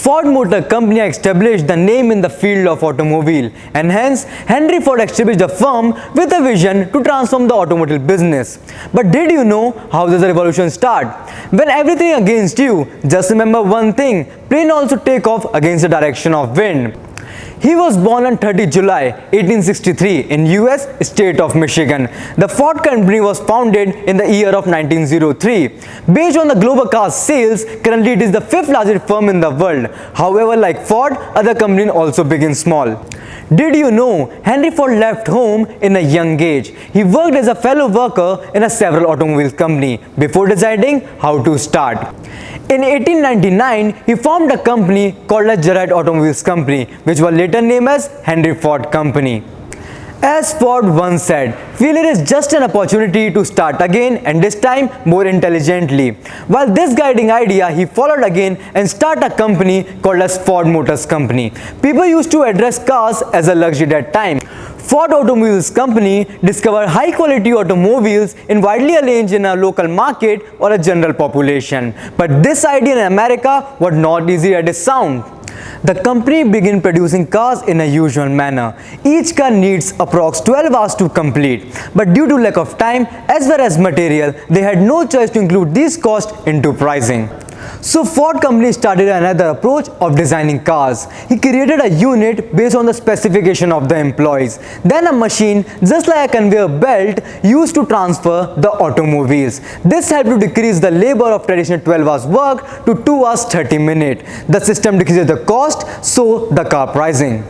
Ford Motor Company established the name in the field of automobile, and hence Henry Ford established the firm with a vision to transform the automotive business. But did you know how does the revolution start? When everything against you, just remember one thing: plane also take off against the direction of wind. He was born on 30 July 1863 in US state of Michigan. The Ford company was founded in the year of 1903. Based on the global car sales, currently it is the fifth largest firm in the world. However, like Ford, other companies also begin small. Did you know Henry Ford left home in a young age? He worked as a fellow worker in a several automobile company before deciding how to start. In 1899, he formed a company called as Gerard Automobiles Company, which was later named as Henry Ford Company. As Ford once said, failure is just an opportunity to start again, and this time more intelligently. While this guiding idea, he followed again and started a company called as Ford Motors Company. People used to address cars as a luxury at that time. Ford Automobiles Company discovered high quality automobiles in widely arranged in a local market or a general population. But this idea in America was not easy as it sounds. The company began producing cars in a usual manner. Each car needs approx 12 hours to complete. But due to lack of time as well as material, they had no choice to include these costs into pricing. So Ford company started another approach of designing cars. He created a unit based on the specification of the employees. Then a machine, just like a conveyor belt, used to transfer the automobiles. This helped to decrease the labor of traditional 12 hours work to 2 hours 30 minutes. The system decreases the cost, so the car pricing.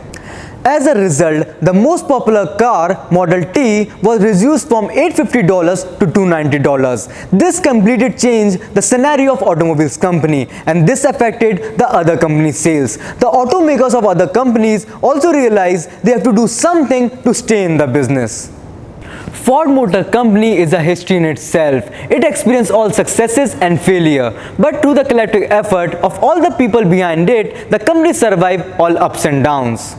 As a result, the most popular car, Model T, was reduced from $850 to $290. This completely changed the scenario of automobiles company, and this affected the other company sales. The automakers of other companies also realized they have to do something to stay in the business. Ford Motor Company is a history in itself. It experienced all successes and failure, but through the collective effort of all the people behind it, the company survived all ups and downs.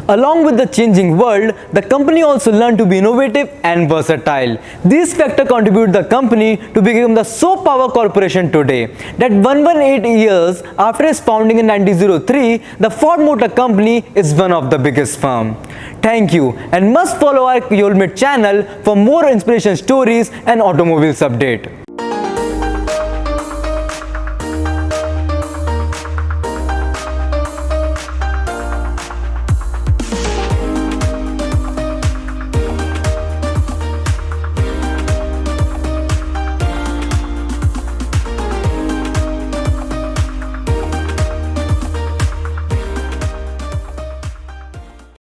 Along with the changing world, the company also learned to be innovative and versatile. These factors contribute the company to become the soap power corporation today. That 118 years after its founding in 1903, the Ford Motor Company is one of the biggest firm. Thank you, and must follow our Yolmid channel for more inspiration stories and automobiles update.